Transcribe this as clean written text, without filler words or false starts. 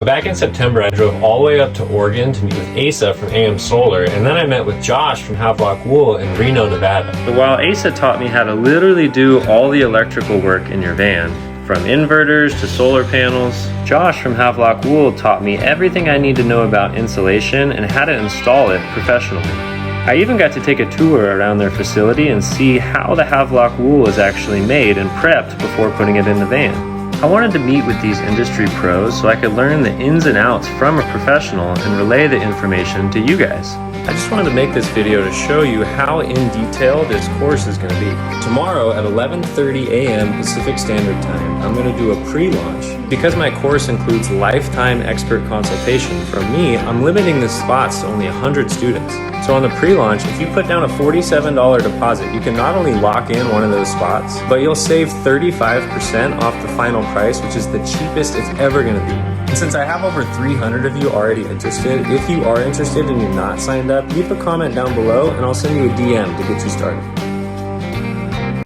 Back in September, I drove all the way up to Oregon to meet with Asa from AM Solar, and then I met with Josh from Havelock Wool in Reno, Nevada. So while Asa taught me how to literally do all the electrical work in your van, from inverters to solar panels, Josh from Havelock Wool taught me everything I need to know about insulation and how to install it professionally. I even got to take a tour around their facility and see how the Havelock wool is actually made and prepped before putting it in the van. I wanted to meet with these industry pros so I could learn the ins and outs from a professional and relay the information to you guys. I just wanted to make this video to show you how in detail this course is going to be. Tomorrow at 11:30 a.m. Pacific Standard Time, I'm going to do a pre-launch. Because my course includes lifetime expert consultation from me, I'm limiting the spots to only 100 students. So on the pre-launch, if you put down a $47 deposit, you can not only lock in one of those spots, but you'll save 35% off the final price, which is the cheapest it's ever going to be. And since I have over 300 of you already interested, if you are interested and you're not signed up, leave a comment down below and I'll send you a DM to get you started.